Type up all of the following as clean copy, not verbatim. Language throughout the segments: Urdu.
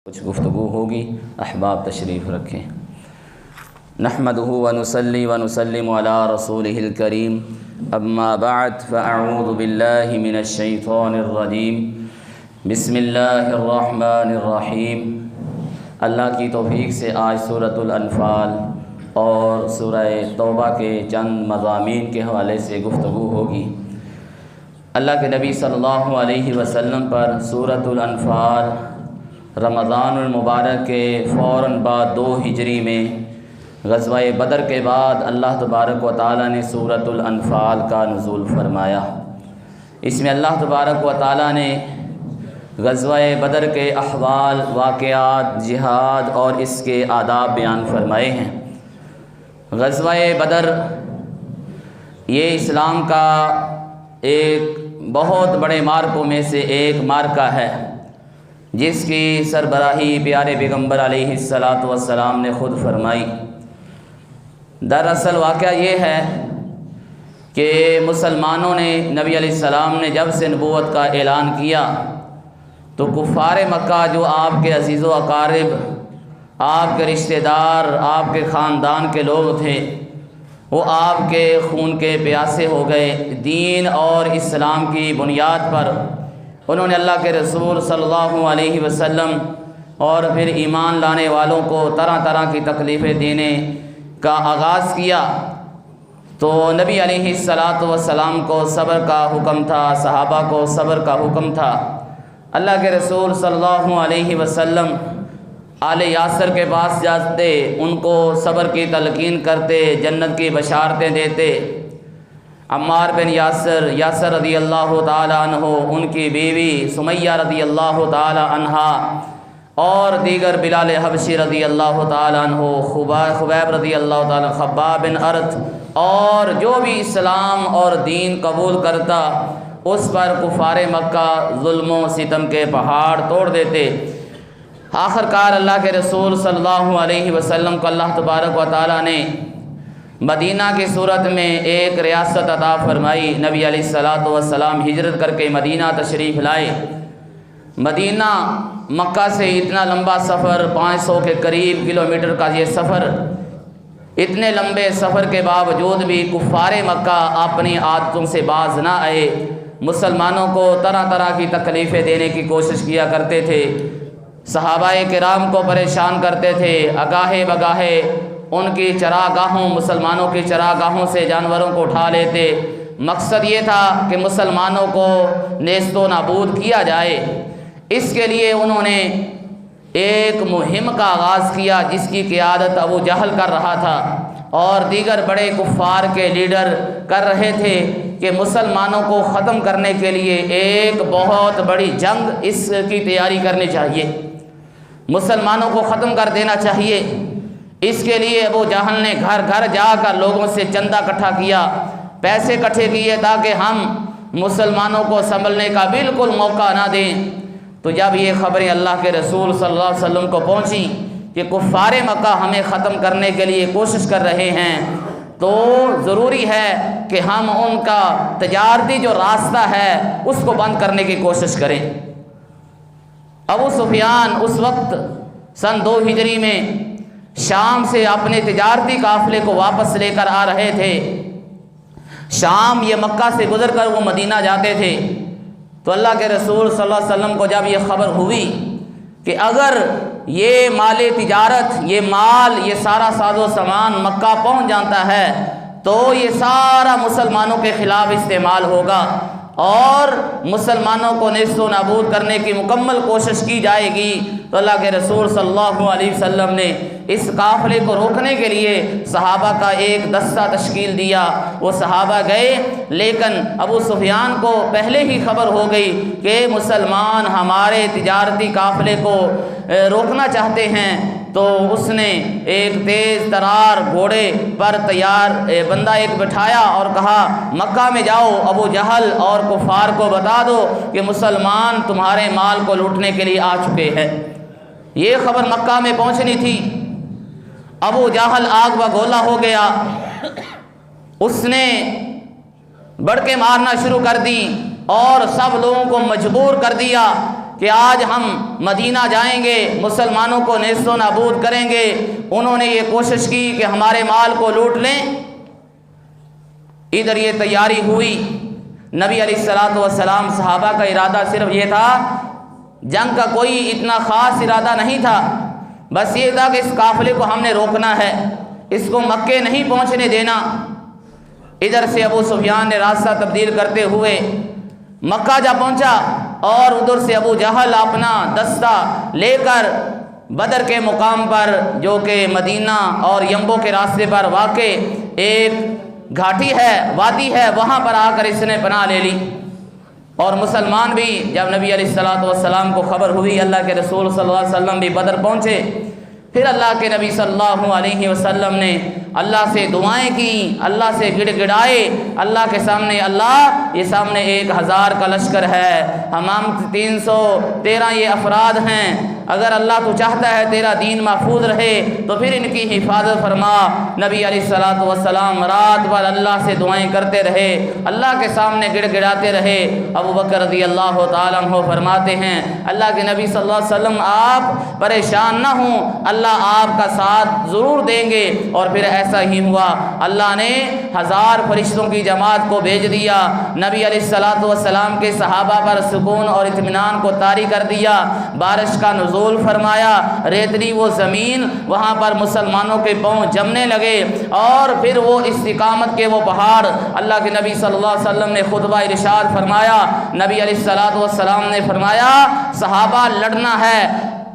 کچھ گفتگو ہوگی، احباب تشریف رکھیں۔ نحمدہ ونصلی ونسلم علی رسولہ الکریم، اما بعد فاعوذ باللہ من الشیطان الرجیم، بسم اللہ الرحمن الرحیم۔ اللہ کی توفیق سے آج سورۃ الانفال اور سورہ توبہ کے چند مضامین کے حوالے سے گفتگو ہوگی۔ اللہ کے نبی صلی اللہ علیہ وسلم پر سورۃ الانفال رمضان المبارک کے فوراً بعد 2 ہجری میں غزوہ بدر کے بعد اللہ تبارک و تعالیٰ نے سورۃ الانفال کا نزول فرمایا۔ اس میں اللہ تبارک و تعالیٰ نے غزوہ بدر کے احوال، واقعات، جہاد اور اس کے آداب بیان فرمائے ہیں۔ غزوہ بدر یہ اسلام کا ایک بہت بڑے معرکوں میں سے ایک معرکہ ہے، جس کی سربراہی پیارے پیغمبر علیہ السلام نے خود فرمائی۔ دراصل واقعہ یہ ہے کہ مسلمانوں نے نبی علیہ السلام نے جب سے نبوت کا اعلان کیا تو کفار مکہ جو آپ کے عزیز و اقارب، آپ کے رشتہ دار، آپ کے خاندان کے لوگ تھے، وہ آپ کے خون کے پیاسے ہو گئے۔ دین اور اسلام کی بنیاد پر انہوں نے اللہ کے رسول صلی اللہ علیہ وسلم اور پھر ایمان لانے والوں کو طرح طرح کی تکلیفیں دینے کا آغاز کیا۔ تو نبی علیہ السلام کو صبر کا حکم تھا، صحابہ کو صبر کا حکم تھا۔ اللہ کے رسول صلی اللہ علیہ وسلم آل یاسر کے پاس جاتے، ان کو صبر کی تلقین کرتے، جنت کی بشارتیں دیتے۔ عمار بن یاسر رضی اللہ تعالی عنہ، ان کی بیوی سمیہ رضی اللہ تعالی عنہا، اور دیگر بلال حبشی رضی اللہ تعالی عنہ، خبیب رضی اللہ تعالی عنہ، خباب بن ارت، اور جو بھی اسلام اور دین قبول کرتا اس پر کفار مکہ ظلم و ستم کے پہاڑ توڑ دیتے۔ آخر کار اللہ کے رسول صلی اللہ علیہ وسلم کو اللہ تبارک و تعالی نے مدینہ کی صورت میں ایک ریاست عطا فرمائی۔ نبی علیہ السلام ہجرت کر کے مدینہ تشریف لائے۔ مدینہ مکہ سے اتنا لمبا سفر، 500 کے قریب کلومیٹر کا یہ سفر، اتنے لمبے سفر کے باوجود بھی کفار مکہ اپنی عادتوں سے باز نہ آئے، مسلمانوں کو طرح طرح کی تکلیفیں دینے کی کوشش کیا کرتے تھے، صحابہ کرام کو پریشان کرتے تھے، اگاہے بگاہے ان کی چراگاہوں، مسلمانوں کی چراگاہوں سے جانوروں کو اٹھا لیتے۔ مقصد یہ تھا کہ مسلمانوں کو نیست و نابود کیا جائے۔ اس کے لیے انہوں نے ایک مہم کا آغاز کیا، جس کی قیادت ابو جہل کر رہا تھا اور دیگر بڑے کفار کے لیڈر کر رہے تھے کہ مسلمانوں کو ختم کرنے کے لیے ایک بہت بڑی جنگ اس کی تیاری کرنی چاہیے، مسلمانوں کو ختم کر دینا چاہیے۔ اس کے لیے ابو جہل نے گھر گھر جا کر لوگوں سے چندہ اکٹھا کیا، پیسے اکٹھے کیے تاکہ ہم مسلمانوں کو سنبھلنے کا بالکل موقع نہ دیں۔ تو جب یہ خبریں اللہ کے رسول صلی اللہ علیہ وسلم کو پہنچیں کہ کفار مکہ ہمیں ختم کرنے کے لیے کوشش کر رہے ہیں، تو ضروری ہے کہ ہم ان کا تجارتی جو راستہ ہے اس کو بند کرنے کی کوشش کریں۔ ابو سفیان اس وقت سن 2 ہجری میں شام سے اپنے تجارتی قافلے کو واپس لے کر آ رہے تھے۔ شام یہ مکہ سے گزر کر وہ مدینہ جاتے تھے۔ تو اللہ کے رسول صلی اللہ علیہ وسلم کو جب یہ خبر ہوئی کہ اگر یہ مال تجارت، یہ مال، یہ سارا ساز و سامان مکہ پہنچ جاتا ہے تو یہ سارا مسلمانوں کے خلاف استعمال ہوگا اور مسلمانوں کو نیست و نابود کرنے کی مکمل کوشش کی جائے گی۔ تو اللہ کے رسول صلی اللہ علیہ وسلم نے اس قافلے کو روکنے کے لیے صحابہ کا ایک دستہ تشکیل دیا۔ وہ صحابہ گئے، لیکن ابو سفیان کو پہلے ہی خبر ہو گئی کہ مسلمان ہمارے تجارتی قافلے کو روکنا چاہتے ہیں۔ تو اس نے ایک تیز ترار گھوڑے پر تیار بندہ ایک بٹھایا اور کہا، مکہ میں جاؤ، ابو جہل اور کفار کو بتا دو کہ مسلمان تمہارے مال کو لوٹنے کے لیے آ چکے ہیں۔ یہ خبر مکہ میں پہنچنی تھی۔ ابو جہل آگ بگولا ہو گیا، اس نے بڑکے مارنا شروع کر دی اور سب لوگوں کو مجبور کر دیا کہ آج ہم مدینہ جائیں گے، مسلمانوں کو نیست و نابود کریں گے، انہوں نے یہ کوشش کی کہ ہمارے مال کو لوٹ لیں۔ ادھر یہ تیاری ہوئی، نبی علیہ الصلوۃ والسلام صحابہ کا ارادہ صرف یہ تھا، جنگ کا کوئی اتنا خاص ارادہ نہیں تھا، بس یہ تھا کہ اس قافلے کو ہم نے روکنا ہے، اس کو مکے نہیں پہنچنے دینا۔ ادھر سے ابو سفیان نے راستہ تبدیل کرتے ہوئے مکہ جا پہنچا، اور ادھر سے ابو جہل اپنا دستہ لے کر بدر کے مقام پر، جو کہ مدینہ اور یمبو کے راستے پر واقع ایک گھاٹی ہے، وادی ہے، وہاں پر آ کر اس نے پناہ لے لی۔ اور مسلمان بھی جب نبی علیہ الصلوۃ والسلام کو خبر ہوئی، اللہ کے رسول صلی اللہ علیہ وسلم بھی بدر پہنچے، پھر اللہ کے نبی صلی اللہ علیہ وسلم نے اللہ سے دعائیں کی، اللہ سے گڑ گڑائے اللہ کے سامنے، اللہ یہ سامنے 1000 کا لشکر ہے، ہم 313 یہ افراد ہیں، اگر اللہ تو چاہتا ہے تیرا دین محفوظ رہے تو پھر ان کی حفاظت فرما۔ نبی علیہ الصلوۃ والسلام رات بھر اللہ سے دعائیں کرتے رہے، اللہ کے سامنے گڑ گڑاتے رہے۔ ابو بکر رضی اللہ تعالیٰ عنہ فرماتے ہیں، اللہ کے نبی صلی اللہ علیہ وسلم آپ پریشان نہ ہوں، اللہ آپ کا ساتھ ضرور دیں گے۔ اور پھر ایسا ہی ہوا، اللہ نے 1000 فرشتوں کی جماعت کو بھیج دیا، نبی علیہ الصلوۃ والسلام کے صحابہ پر سکون اور اطمینان کو طاری کر دیا، بارش کا نزول فرمایا، ریتلی وہ زمین وہاں پر مسلمانوں کے پاؤں جمنے لگے، اور پھر وہ استقامت کے وہ پہاڑ، اللہ کے نبی صلی اللہ علیہ وسلم نے خطبہ ارشاد فرمایا، نبی علیہ الصلوۃ والسلام نے فرمایا صحابہ لڑنا ہے،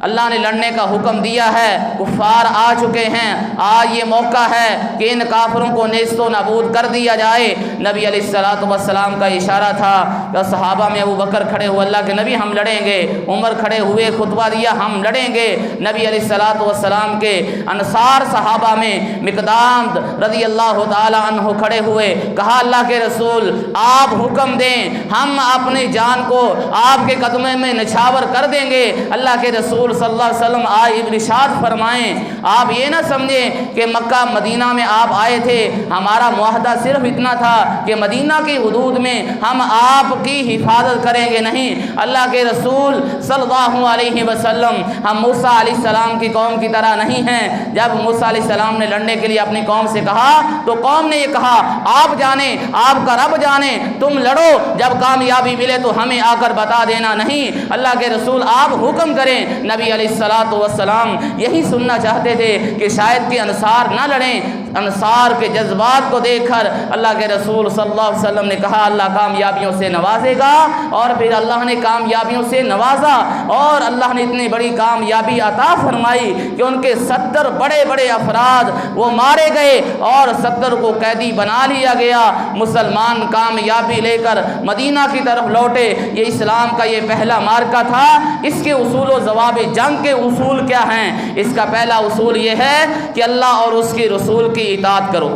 اللہ نے لڑنے کا حکم دیا ہے، کفار آ چکے ہیں، آج یہ موقع ہے کہ ان کافروں کو نیست و نابود کر دیا جائے۔ نبی علیہ الصلوۃ والسلام کا اشارہ تھا کہ صحابہ میں ابو بکر کھڑے ہوئے، اللہ کے نبی ہم لڑیں گے، عمر کھڑے ہوئے خطبہ دیا ہم لڑیں گے۔ نبی علیہ الصلوۃ والسلام کے انصار صحابہ میں مقدام رضی اللہ تعالی عنہ کھڑے ہوئے، کہا اللہ کے رسول آپ حکم دیں، ہم اپنی جان کو آپ کے قدموں میں نچھاور کر دیں گے۔ اللہ کے رسول صلی اللہ علیہ وسلم آئے ارشاد فرمائیں، آپ یہ نہ سمجھیں کہ مکہ مدینہ میں آپ آئے تھے، ہمارا معاہدہ صرف اتنا تھا کہ مدینہ کی حدود میں ہم آپ کی حفاظت کریں گے، نہیں، اللہ کے رسول صلی اللہ علیہ وسلم ہم موسیٰ علیہ السلام کی قوم کی طرح نہیں ہیں۔ جب موسیٰ علیہ السلام نے لڑنے کے لیے اپنی قوم سے کہا تو قوم نے یہ کہا آپ جانیں، آپ کا رب جانے، تم لڑو، جب کامیابی ملے تو ہمیں آ کر بتا دینا، نہیں، اللہ کے رسول آپ حکم کریں۔ نبی علیہ الصلوۃ والسلام یہی سننا چاہتے تھے کہ شاید کہ انصار نہ لڑیں۔ انصار کے جذبات کو دیکھ کر اللہ کے رسول صلی اللہ علیہ وسلم نے کہا اللہ کامیابیوں سے نوازے گا، اور پھر اللہ نے کامیابیوں سے نوازا، اور اللہ نے اتنی بڑی کامیابی عطا فرمائی کہ ان کے 70 بڑے بڑے افراد وہ مارے گئے اور 70 کو قیدی بنا لیا گیا۔ مسلمان کامیابی لے کر مدینہ کی طرف لوٹے۔ یہ اسلام کا یہ پہلا مارکہ تھا۔ اس کے اصول و ضوابط، جنگ کے اصول کیا ہیں؟ اس کا پہلا اصول یہ ہے کہ اللہ اور اس کے رسول کی اطاعت کرو،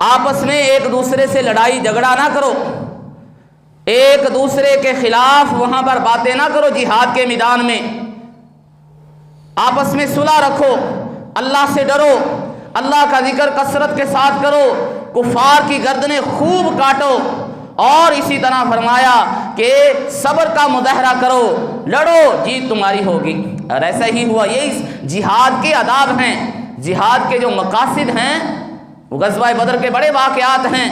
آپس میں ایک دوسرے سے لڑائی جھگڑا نہ کرو، ایک دوسرے کے خلاف وہاں پر باتیں نہ کرو، جہاد کے میدان میں آپس میں صلح رکھو، اللہ سے ڈرو، اللہ کا ذکر کثرت کے ساتھ کرو، کفار کی گردنیں خوب کاٹو، اور اسی طرح فرمایا کہ صبر کا مظاہرہ کرو، لڑو، جیت تمہاری ہوگی۔ اور ایسا ہی ہوا۔ یہ جہاد کے آداب ہیں، جہاد کے جو مقاصد ہیں وہ غزوہ بدر کے بڑے واقعات ہیں۔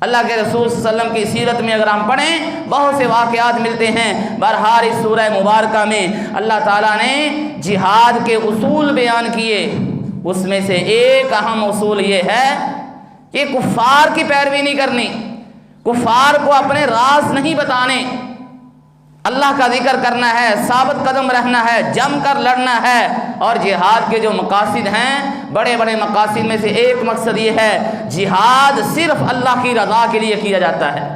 اللہ کے رسول صلی اللہ علیہ وسلم کی سیرت میں اگر ہم پڑھیں بہت سے واقعات ملتے ہیں۔ بہرحال اس سورہ مبارکہ میں اللہ تعالیٰ نے جہاد کے اصول بیان کیے، اس میں سے ایک اہم اصول یہ ہے کہ کفار کی پیروی نہیں کرنی، کفار کو اپنے راز نہیں بتانے، اللہ کا ذکر کرنا ہے، ثابت قدم رہنا ہے، جم کر لڑنا ہے۔ اور جہاد کے جو مقاصد ہیں، بڑے بڑے مقاصد میں سے ایک مقصد یہ ہے جہاد صرف اللہ کی رضا کے لیے کیا جاتا ہے،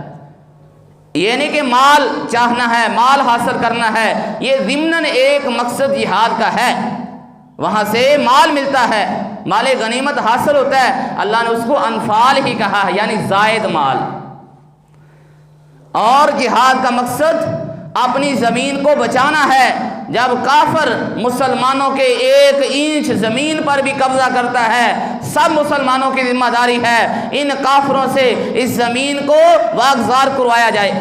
یہ نہیں کہ مال چاہنا ہے، مال حاصل کرنا ہے، یہ ضمناً ایک مقصد جہاد کا ہے، وہاں سے مال ملتا ہے، مال غنیمت حاصل ہوتا ہے، اللہ نے اس کو انفال ہی کہا ہے، یعنی زائد مال۔ اور جہاد کا مقصد اپنی زمین کو بچانا ہے۔ جب کافر مسلمانوں کے 1 انچ زمین پر بھی قبضہ کرتا ہے، سب مسلمانوں کی ذمہ داری ہے ان کافروں سے اس زمین کو واگزار کروایا جائے۔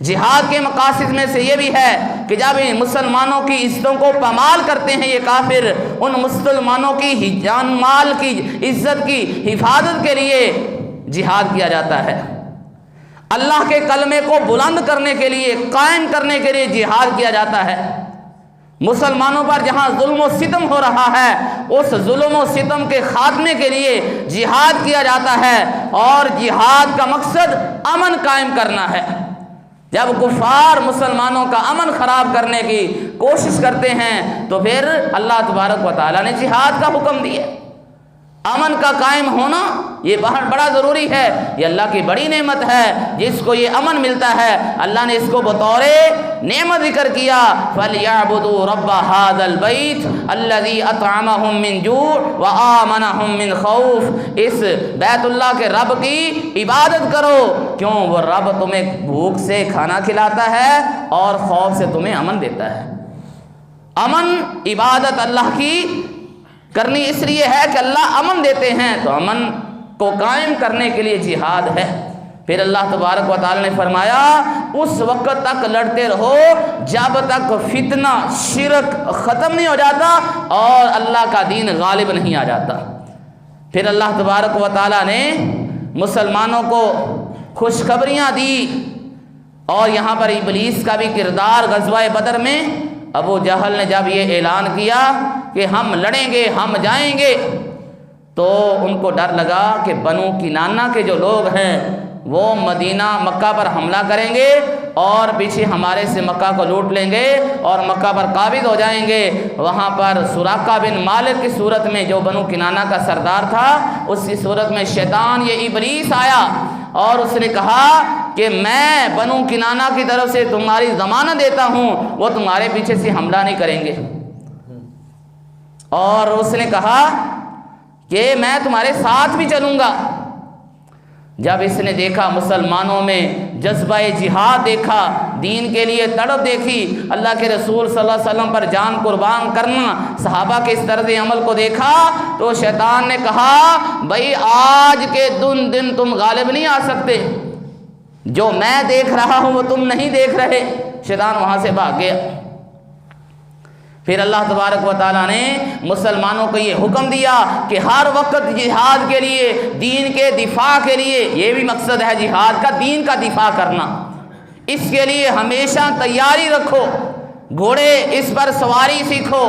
جہاد کے مقاصد میں سے یہ بھی ہے کہ جب مسلمانوں کی عزتوں کو پامال کرتے ہیں یہ کافر، ان مسلمانوں کی جان مال کی عزت کی حفاظت کے لیے جہاد کیا جاتا ہے، اللہ کے کلمے کو بلند کرنے کے لیے، قائم کرنے کے لیے جہاد کیا جاتا ہے۔ مسلمانوں پر جہاں ظلم و ستم ہو رہا ہے اس ظلم و ستم کے خاتمے کے لیے جہاد کیا جاتا ہے، اور جہاد کا مقصد امن قائم کرنا ہے۔ جب کفار مسلمانوں کا امن خراب کرنے کی کوشش کرتے ہیں تو پھر اللہ تبارک و تعالیٰ نے جہاد کا حکم دیا۔ امن کا قائم ہونا یہ بہت بڑا ضروری ہے، یہ اللہ کی بڑی نعمت ہے۔ جس کو یہ امن ملتا ہے اللہ نے اس کو بطور نعمت ذکر کیا، فَلْيَعْبُدُوا رَبَّ هَذَا الْبَيْتِ الَّذِي أَطْعَمَهُم مِّن جُوعٍ وَآمَنَهُم مِّن خَوْفٍ، اس بیت اللہ کے رب کی عبادت کرو، کیوں؟ وہ رب تمہیں بھوک سے کھانا کھلاتا ہے اور خوف سے تمہیں امن دیتا ہے۔ امن عبادت اللہ کی کرنی اس لیے ہے کہ اللہ امن دیتے ہیں، تو امن کو قائم کرنے کے لیے جہاد ہے۔ پھر اللہ تبارک و تعالی نے فرمایا اس وقت تک لڑتے رہو جب تک فتنہ شرک ختم نہیں ہو جاتا اور اللہ کا دین غالب نہیں آ جاتا۔ پھر اللہ تبارک و تعالی نے مسلمانوں کو خوشخبریاں دی، اور یہاں پر ابلیس کا بھی کردار غزوہ بدر میں ابو جہل نے جب یہ اعلان کیا کہ ہم لڑیں گے، ہم جائیں گے، تو ان کو ڈر لگا کہ بنو کنانہ کے جو لوگ ہیں وہ مدینہ مکہ پر حملہ کریں گے اور پیچھے ہمارے سے مکہ کو لوٹ لیں گے اور مکہ پر قابض ہو جائیں گے۔ وہاں پر سراقہ بن مالک کی صورت میں جو بنو کنانہ کا سردار تھا، اس کی صورت میں شیطان یہ ابلیس آیا اور اس نے کہا کہ میں بنو کنانہ کی طرف سے تمہاری ضمانت دیتا ہوں وہ تمہارے پیچھے سے حملہ نہیں کریں گے، اور اس نے کہا کہ میں تمہارے ساتھ بھی چلوں گا۔ جب اس نے دیکھا مسلمانوں میں جذبہ جہاد دیکھا، دین کے لیے تڑپ دیکھی، اللہ کے رسول صلی اللہ علیہ وسلم پر جان قربان کرنا، صحابہ کے اس طرز عمل کو دیکھا، تو شیطان نے کہا بھائی آج کے دن تم غالب نہیں آ سکتے، جو میں دیکھ رہا ہوں وہ تم نہیں دیکھ رہے۔ شیطان وہاں سے بھاگ گیا۔ پھر اللہ تبارک و تعالیٰ نے مسلمانوں کو یہ حکم دیا کہ ہر وقت جہاد کے لیے، دین کے دفاع کے لیے، یہ بھی مقصد ہے جہاد کا، دین کا دفاع کرنا، اس کے لیے ہمیشہ تیاری رکھو، گھوڑے اس پر سواری سیکھو،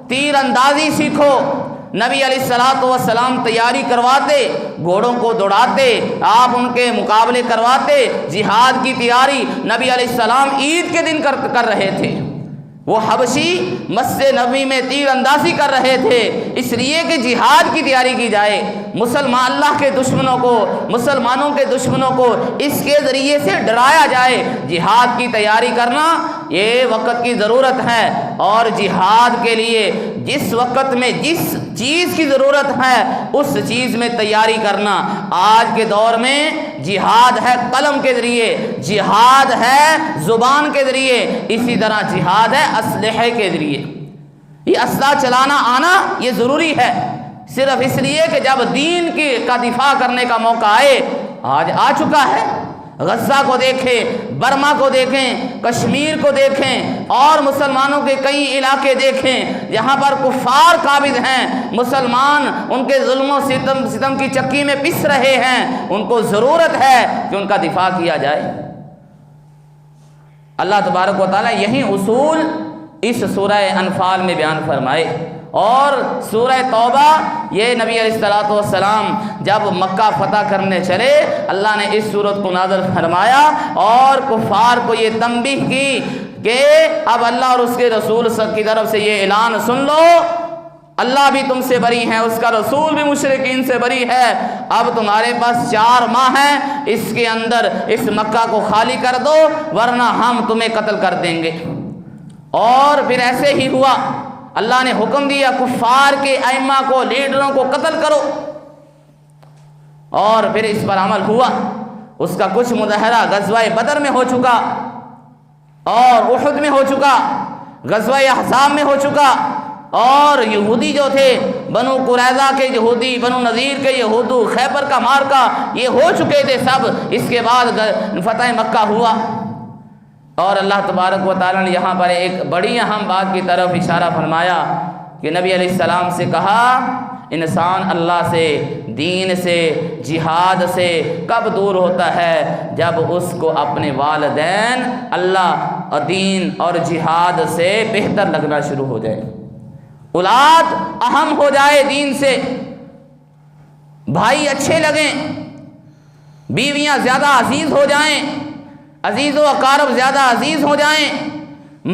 تیر اندازی سیکھو۔ نبی علیہ السلام تیاری کرواتے، گھوڑوں کو دوڑاتے، آپ ان کے مقابلے کرواتے۔ جہاد کی تیاری نبی علیہ السلام عید کے دن کر رہے تھے، وہ حبشی مسجد نبوی میں تیر اندازی کر رہے تھے، اس لیے کہ جہاد کی تیاری کی جائے، مسلمان اللہ کے دشمنوں کو، مسلمانوں کے دشمنوں کو اس کے ذریعے سے ڈرایا جائے۔ جہاد کی تیاری کرنا یہ وقت کی ضرورت ہے، اور جہاد کے لیے جس وقت میں جس چیز کی ضرورت ہے اس چیز میں تیاری کرنا۔ آج کے دور میں جہاد ہے قلم کے ذریعے، جہاد ہے زبان کے ذریعے، اسی طرح جہاد ہے اسلحے کے ذریعے۔ یہ اسلحہ چلانا آنا یہ ضروری ہے، صرف اس لیے کہ جب دین کا دفاع کرنے کا موقع آئے، آج آ چکا ہے۔ غزہ کو دیکھیں، برما کو دیکھیں، کشمیر کو دیکھیں، اور مسلمانوں کے کئی علاقے دیکھیں جہاں پر کفار قابض ہیں، مسلمان ان کے ظلم و ستم کی چکی میں پس رہے ہیں، ان کو ضرورت ہے کہ ان کا دفاع کیا جائے۔ اللہ تبارک و تعالیٰ یہی اصول اس سورہ انفال میں بیان فرمائے، اور سورہ توبہ یہ نبی علیہ السلام جب مکہ فتح کرنے چلے اللہ نے اس سورت کو نازل فرمایا اور کفار کو یہ تنبیہ کی کہ اب اللہ اور اس کے رسول کی طرف سے یہ اعلان سن لو، اللہ بھی تم سے بری ہے، اس کا رسول بھی مشرکین سے بری ہے، اب تمہارے پاس 4 ماہ ہیں، اس کے اندر اس مکہ کو خالی کر دو ورنہ ہم تمہیں قتل کر دیں گے۔ اور پھر ایسے ہی ہوا، اللہ نے حکم دیا کفار کے ائمہ کو، لیڈروں کو قتل کرو، اور پھر اس پر عمل ہوا۔ اس کا کچھ مظاہرہ غزوہ بدر میں ہو چکا، اور احد میں ہو چکا، غزوہ احزاب میں ہو چکا، اور یہودی جو تھے بنو قریظہ کے یہودی، بنو نذیر کے یہودو، خیبر کا مارکا یہ ہو چکے تھے سب۔ اس کے بعد فتح مکہ ہوا۔ اور اللہ تبارک و تعالیٰ نے یہاں پر ایک بڑی اہم بات کی طرف اشارہ فرمایا کہ نبی علیہ السلام سے کہا انسان اللہ سے، دین سے، جہاد سے کب دور ہوتا ہے؟ جب اس کو اپنے والدین اللہ اور دین اور جہاد سے بہتر لگنا شروع ہو جائے، اولاد اہم ہو جائے دین سے، بھائی اچھے لگیں، بیویاں زیادہ عزیز ہو جائیں، عزیز و اقارب زیادہ عزیز ہو جائیں،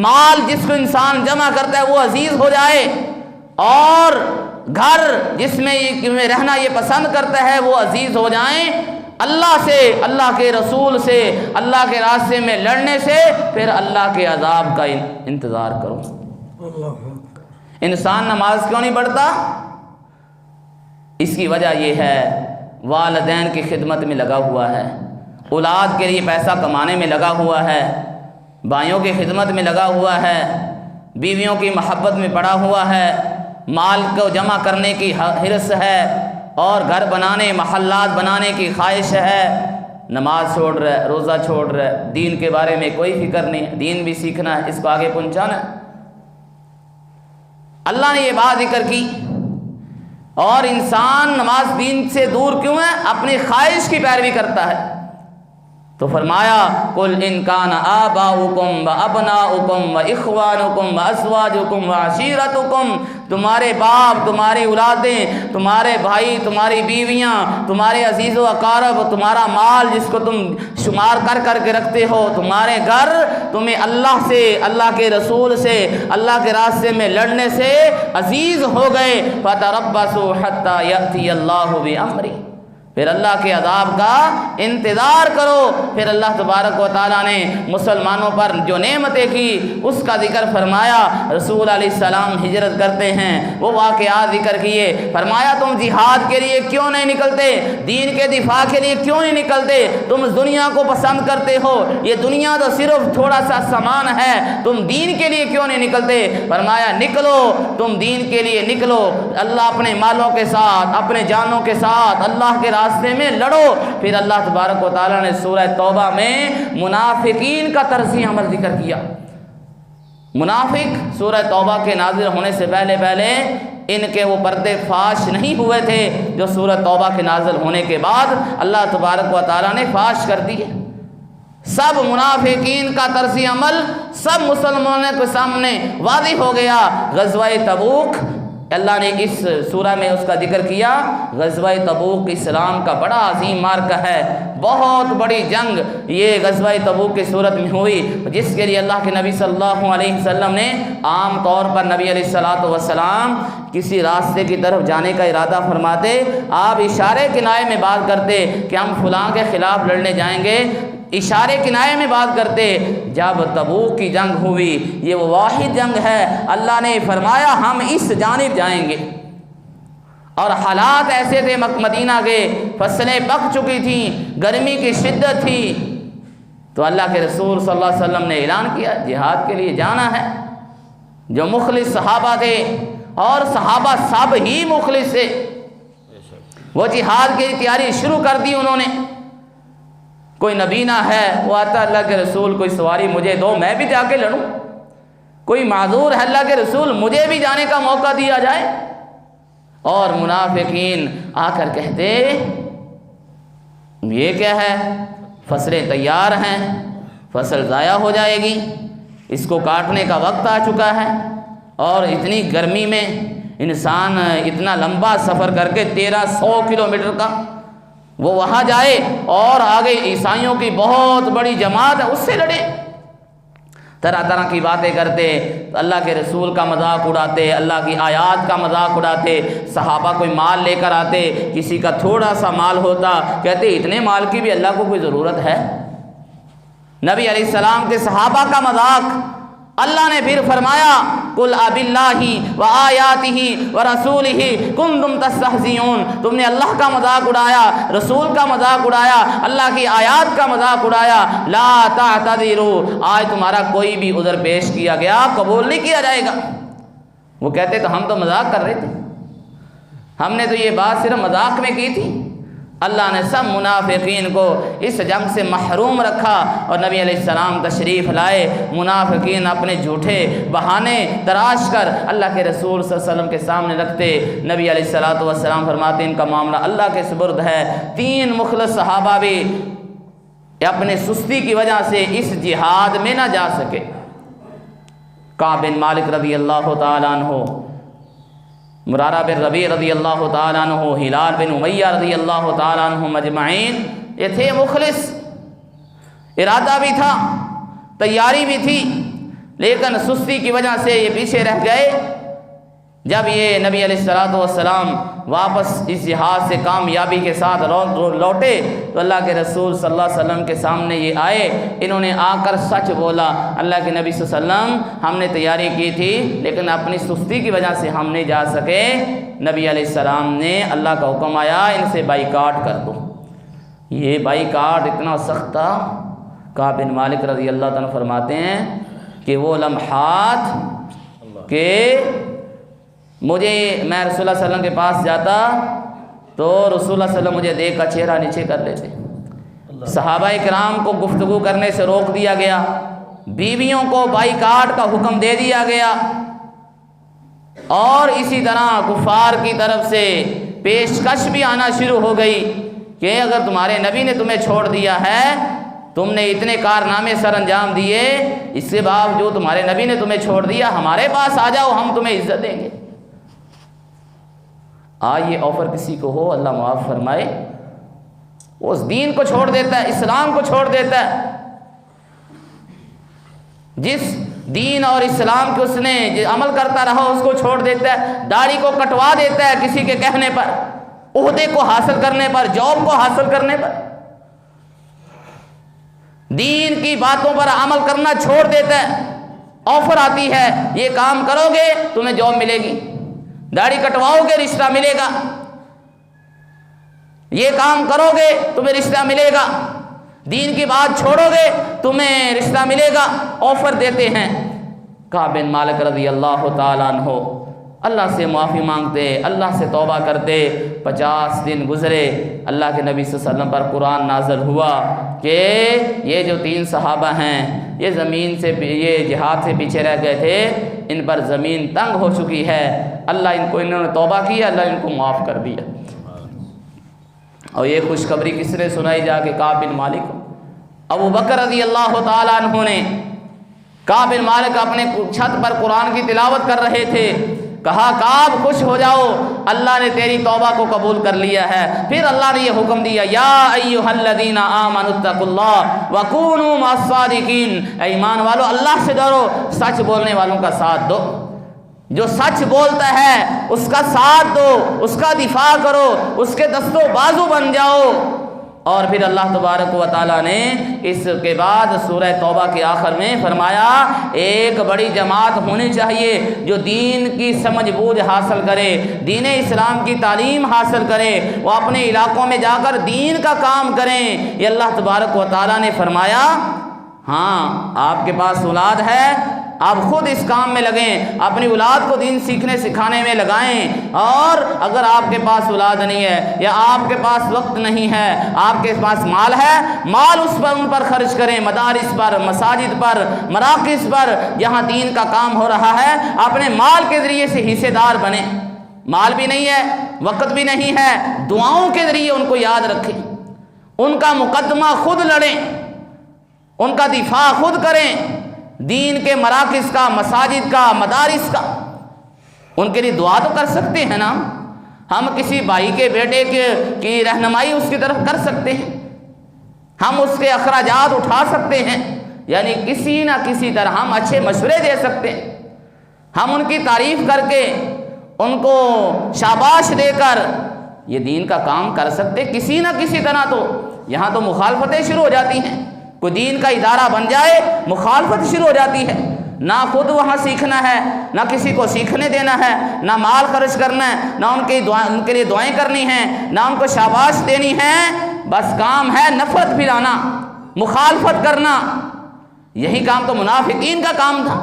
مال جس کو انسان جمع کرتا ہے وہ عزیز ہو جائے، اور گھر جس میں رہنا یہ پسند کرتا ہے وہ عزیز ہو جائیں، اللہ سے، اللہ کے رسول سے، اللہ کے راستے میں لڑنے سے پھر اللہ کے عذاب کا انتظار کرو۔ انسان نماز کیوں نہیں پڑھتا؟ اس کی وجہ یہ ہے والدین کی خدمت میں لگا ہوا ہے، اولاد کے لیے پیسہ کمانے میں لگا ہوا ہے، بھائیوں کی خدمت میں لگا ہوا ہے، بیویوں کی محبت میں پڑا ہوا ہے، مال کو جمع کرنے کی حرص ہے، اور گھر بنانے، محلات بنانے کی خواہش ہے، نماز چھوڑ رہا ہے، روزہ چھوڑ رہا ہے، دین کے بارے میں کوئی فکر نہیں، دین بھی سیکھنا ہے، اس کو آگے پہنچانا ہے۔ اللہ نے یہ بات ذکر کی، اور انسان نماز دین سے دور کیوں ہے؟ اپنی خواہش کی پیروی کرتا ہے، تو فرمایا قل ان کان آباؤکم وابناؤکم واخوانکم وازواجکم وعشیرتکم، تمہارے باپ، تمہاری اولادیں، تمہارے بھائی، تمہاری بیویاں، تمہارے عزیز و اقارب، تمہارا مال جس کو تم شمار کر کر کے رکھتے ہو، تمہارے گھر تمہیں اللہ سے، اللہ کے رسول سے، اللہ کے راستے میں لڑنے سے عزیز ہو گئے، فتربصوا حتی یأتی اللہ بامرہ، پھر اللہ کے عذاب کا انتظار کرو۔ پھر اللہ تبارک و تعالیٰ نے مسلمانوں پر جو نعمتیں کی اس کا ذکر فرمایا۔ رسول علیہ السلام ہجرت کرتے ہیں، وہ واقعات ذکر کیے، فرمایا تم جہاد کے لیے کیوں نہیں نکلتے؟ دین کے دفاع کے لیے کیوں نہیں نکلتے؟ تم دنیا کو پسند کرتے ہو، یہ دنیا تو صرف تھوڑا سا سامان ہے، تم دین کے لیے کیوں نہیں نکلتے؟ فرمایا نکلو، تم دین کے لیے نکلو، اللہ اپنے مالوں کے ساتھ، اپنے جانوں کے ساتھ اللہ کے راستے میں لڑو۔ پھر اللہ تبارک و تعالیٰ نے سورہ توبہ میں منافقین کا طرز عمل ذکر کیا۔ منافق سورہ توبہ کے نازل ہونے سے پہلے ان کے وہ پردے فاش نہیں ہوئے تھے، جو سورہ توبہ کے نازل ہونے کے بعد اللہ تبارک و تعالیٰ نے فاش کر دیے۔ سب منافقین کا طرز عمل سب مسلمانوں کے سامنے واضح ہو گیا۔ غزوہ تبوک اللہ نے اس سورہ میں اس کا ذکر کیا۔ غزوہ تبوک اسلام کا بڑا عظیم معرکہ ہے، بہت بڑی جنگ یہ غزوہ تبوک کی صورت میں ہوئی، جس کے لیے اللہ کے نبی صلی اللہ علیہ وسلم نے عام طور پر نبی علیہ الصلوۃ والسلام کسی راستے کی طرف جانے کا ارادہ فرماتے، آپ اشارے کنائے میں بات کرتے کہ ہم فلاں کے خلاف لڑنے جائیں گے، اشارے کنائے میں بات کرتے۔ جب تبوک کی جنگ ہوئی، یہ وہ واحد جنگ ہے، اللہ نے فرمایا ہم اس جانب جائیں گے، اور حالات ایسے تھے مدینہ کے، فصلیں پک چکی تھیں، گرمی کی شدت تھی، تو اللہ کے رسول صلی اللہ علیہ وسلم نے اعلان کیا جہاد کے لیے جانا ہے۔ جو مخلص صحابہ تھے، اور صحابہ سب ہی مخلص تھے، وہ جہاد کی تیاری شروع کر دی انہوں نے۔ کوئی نبینا ہے وہ آتا اللہ کے رسول کوئی سواری مجھے دو، میں بھی جا کے لڑوں، کوئی معذور ہے اللہ کے رسول مجھے بھی جانے کا موقع دیا جائے۔ اور منافقین آ کر کہتے یہ کیا ہے، فصلیں تیار ہیں، فصل ضائع ہو جائے گی، اس کو کاٹنے کا وقت آ چکا ہے، اور اتنی گرمی میں انسان اتنا لمبا سفر کر کے 1300 کلومیٹر کا وہ وہاں جائے، اور آگے عیسائیوں کی بہت بڑی جماعت ہے، اس سے لڑے۔ طرح طرح کی باتیں کرتے، اللہ کے رسول کا مذاق اڑاتے، اللہ کی آیات کا مذاق اڑاتے۔ صحابہ کوئی مال لے کر آتے، کسی کا تھوڑا سا مال ہوتا، کہتے اتنے مال کی بھی اللہ کو کوئی ضرورت ہے؟ نبی علیہ السلام کے صحابہ کا مذاق اللہ نے پھر فرمایا قل اباللہ وآیاتہ ورسولہ کنتم تستہزئون، تم نے اللہ کا مذاق اڑایا، رسول کا مذاق اڑایا، اللہ کی آیات کا مذاق اڑایا، لا تعتذروا، آج تمہارا کوئی بھی عذر پیش کیا گیا قبول نہیں کیا جائے گا۔ وہ کہتے تو ہم تو مذاق کر رہے تھے، ہم نے تو یہ بات صرف مذاق میں کی تھی، اللہ نے سب منافقین کو اس جنگ سے محروم رکھا، اور نبی علیہ السلام تشریف لائے۔ منافقین اپنے جھوٹے بہانے تراش کر اللہ کے رسول صلی اللہ علیہ وسلم کے سامنے رکھتے۔ نبی علیہ السلام فرماتے ان کا معاملہ اللہ کے سپرد ہے۔ 3 مخلص صحابہ بھی اپنے سستی کی وجہ سے اس جہاد میں نہ جا سکے۔ کعب بن مالک رضی اللہ تعالیٰ عنہ، مرارہ بن ربیع رضی اللہ تعالیٰ عنہ، ہلال بن امیہ رضی اللہ تعالیٰ عنہ مجمعین، یہ تھے مخلص، ارادہ بھی تھا، تیاری بھی تھی، لیکن سستی کی وجہ سے یہ پیچھے رہ گئے۔ جب یہ نبی علیہ السلام واپس اس جہاد سے کامیابی کے ساتھ لوٹے تو اللہ کے رسول صلی اللہ علیہ وسلم کے سامنے یہ آئے۔ انہوں نے آ کر سچ بولا، اللہ کے نبی صلی اللہ علیہ وسلم ہم نے تیاری کی تھی لیکن اپنی سستی کی وجہ سے ہم نہیں جا سکے۔ نبی علیہ السلام نے اللہ کا حکم آیا ان سے بائیکاٹ کر دو۔ یہ بائیکاٹ اتنا سخت تھا، کعب بن مالک رضی اللہ تعالیٰ فرماتے ہیں کہ وہ لمحات کہ میں رسول اللہ صلی اللہ علیہ وسلم کے پاس جاتا تو رسول اللہ صلی اللہ علیہ وسلم مجھے دیکھ کر چہرہ نیچے کر لیتے۔ صحابہ کرام کو گفتگو کرنے سے روک دیا گیا، بیویوں کو بائیکاٹ کا حکم دے دیا گیا، اور اسی طرح کفار کی طرف سے پیشکش بھی آنا شروع ہو گئی کہ اگر تمہارے نبی نے تمہیں چھوڑ دیا ہے، تم نے اتنے کارنامے سر انجام دیے، اس کے باوجود تمہارے نبی نے تمہیں چھوڑ دیا، ہمارے پاس آ جاؤ، ہم تمہیں عزت دیں گے۔ یہ آفر کسی کو ہو اللہ معاف فرمائے، وہ اس دین کو چھوڑ دیتا ہے، اسلام کو چھوڑ دیتا ہے۔ جس دین اور اسلام کے اس نے عمل کرتا رہا اس کو چھوڑ دیتا ہے، داڑھی کو کٹوا دیتا ہے کسی کے کہنے پر، عہدے کو حاصل کرنے پر، جاب کو حاصل کرنے پر، دین کی باتوں پر عمل کرنا چھوڑ دیتا ہے۔ آفر آتی ہے یہ کام کرو گے تمہیں جاب ملے گی، داڑھی کٹواؤ گے رشتہ ملے گا، یہ کام کرو گے تمہیں رشتہ ملے گا، دین کی بات چھوڑو گے تمہیں رشتہ ملے گا، آفر دیتے ہیں۔ کعب بن مالک رضی اللہ تعالیٰ عنہ اللہ سے معافی مانگتے، اللہ سے توبہ کرتے۔ 50 دن گزرے، اللہ کے نبی صلی اللہ علیہ وسلم پر قرآن نازل ہوا کہ یہ جو 3 صحابہ ہیں یہ زمین سے، یہ جہاد سے پیچھے رہ گئے تھے، ان پر زمین تنگ ہو چکی ہے، اللہ انہوں نے توبہ کیا، اللہ ان کو معاف کر دیا۔ اور یہ خوشخبری کس نے سنائی؟ جا کے کعب بن مالک۔ ابو بکر رضی اللہ تعالیٰ عنہ نے، کعب بن مالک اپنے چھت پر قرآن کی تلاوت کر رہے تھے، کہا کعب خوش ہو جاؤ، اللہ نے تیری توبہ کو قبول کر لیا ہے۔ پھر اللہ نے یہ حکم دیا، یا ایھا الذین آمنوا اتقوا اللہ وکونوا مع الصادقین، اے ایمان والو اللہ سے ڈرو، سچ بولنے والوں کا ساتھ دو، جو سچ بولتا ہے اس کا ساتھ دو، اس کا دفاع کرو، اس کے دست و بازو بن جاؤ۔ اور پھر اللہ تبارک و تعالیٰ نے اس کے بعد سورہ توبہ کے آخر میں فرمایا ایک بڑی جماعت ہونی چاہیے جو دین کی سمجھ بوجھ حاصل کرے، دین اسلام کی تعلیم حاصل کرے، وہ اپنے علاقوں میں جا کر دین کا کام کریں۔ یہ اللہ تبارک و تعالیٰ نے فرمایا ہاں آپ کے پاس اولاد ہے، آپ خود اس کام میں لگیں، اپنی اولاد کو دین سیکھنے سکھانے میں لگائیں، اور اگر آپ کے پاس اولاد نہیں ہے یا آپ کے پاس وقت نہیں ہے، آپ کے پاس مال ہے، مال اس پر ان پر خرچ کریں، مدارس پر، مساجد پر، مراکز پر، جہاں دین کا کام ہو رہا ہے اپنے مال کے ذریعے سے حصے دار بنیں۔ مال بھی نہیں ہے، وقت بھی نہیں ہے، دعاؤں کے ذریعے ان کو یاد رکھیں، ان کا مقدمہ خود لڑیں، ان کا دفاع خود کریں، دین کے مراکز کا، مساجد کا، مدارس کا، ان کے لیے دعا تو کر سکتے ہیں نا، ہم کسی بھائی کے بیٹے کی رہنمائی اس کی طرف کر سکتے ہیں، ہم اس کے اخراجات اٹھا سکتے ہیں، یعنی کسی نہ کسی طرح ہم اچھے مشورے دے سکتے ہیں، ہم ان کی تعریف کر کے ان کو شاباش دے کر یہ دین کا کام کر سکتے کسی نہ کسی طرح۔ تو یہاں تو مخالفتیں شروع ہو جاتی ہیں، کوئی دین کا ادارہ بن جائے مخالفت شروع ہو جاتی ہے، نہ خود وہاں سیکھنا ہے، نہ کسی کو سیکھنے دینا ہے، نہ مال خرچ کرنا ہے، نہ ان کے لیے دعائیں کرنی ہیں، نہ ان کو شاباش دینی ہے، بس کام ہے نفرت پھیلانا، مخالفت کرنا۔ یہی کام تو منافقین کا کام تھا۔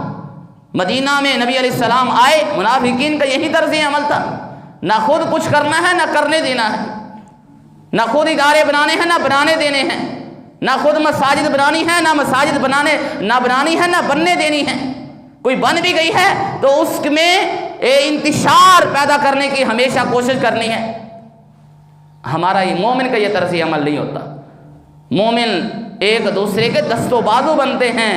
مدینہ میں نبی علیہ السلام آئے، منافقین کا یہی طرز عمل تھا، نہ خود کچھ کرنا ہے نہ کرنے دینا ہے، نہ خود ادارے بنانے ہیں نہ بنانے دینے ہیں، نہ خود مساجد بنانی ہے نہ مساجد بنانی ہے نہ بننے دینی ہے۔ کوئی بن بھی گئی ہے تو اس میں انتشار پیدا کرنے کی ہمیشہ کوشش کرنی ہے۔ ہمارا یہ مومن کا یہ طرز عمل نہیں ہوتا۔ مومن ایک دوسرے کے دست و بازو بنتے ہیں۔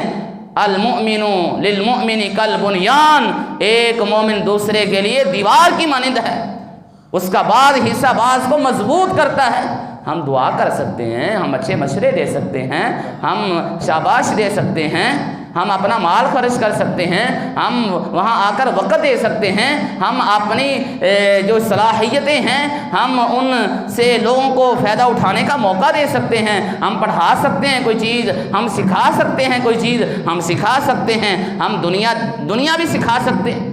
المؤمن للمؤمن کالبنیان، ایک مومن دوسرے کے لیے دیوار کی مانند ہے، اس کا بعض حصہ بعض کو مضبوط کرتا ہے۔ ہم دعا کر سکتے ہیں، ہم اچھے مشورے دے سکتے ہیں، ہم شاباش دے سکتے ہیں، ہم اپنا مال خرچ کر سکتے ہیں، ہم وہاں آ کر وقت دے سکتے ہیں، ہم اپنی جو صلاحیتیں ہیں ہم ان سے لوگوں کو فائدہ اٹھانے کا موقع دے سکتے ہیں، ہم پڑھا سکتے ہیں کوئی چیز، ہم سکھا سکتے ہیں کوئی چیز، ہم سکھا سکتے ہیں، ہم دنیا بھی سکھا سکتے ہیں۔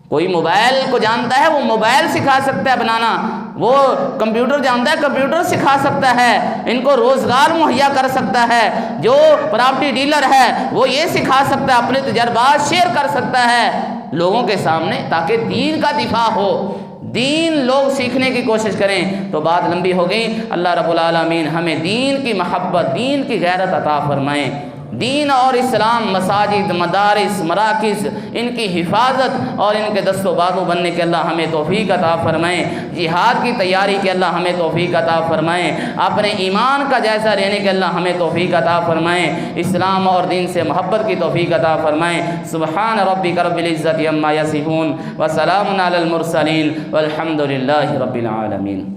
کوئی موبائل کو جانتا ہے وہ موبائل سکھا سکتا ہے بنانا، وہ کمپیوٹر جانتا ہے کمپیوٹر سکھا سکتا ہے، ان کو روزگار مہیا کر سکتا ہے۔ جو پراپرٹی ڈیلر ہے وہ یہ سکھا سکتا ہے، اپنے تجربات شیئر کر سکتا ہے لوگوں کے سامنے، تاکہ دین کا دفاع ہو، دین لوگ سیکھنے کی کوشش کریں۔ تو بات لمبی ہو گئی۔ اللہ رب العالمین ہمیں دین کی محبت، دین کی غیرت عطا فرمائیں۔ دین اور اسلام، مساجد، مدارس، مراکز، ان کی حفاظت اور ان کے دست و بازو بننے کے اللہ ہمیں توفیق عطا فرمائیں۔ جہاد کی تیاری کے اللہ ہمیں توفیق عطا فرمائیں۔ اپنے ایمان کا جائزہ لینے کے اللہ ہمیں توفیق عطا فرمائیں۔ اسلام اور دین سے محبت کی توفیق عطا فرمائیں۔ سبحان ربک رب العزت عما یصفون وسلام علی المرسلین والحمد للہ رب العالمین۔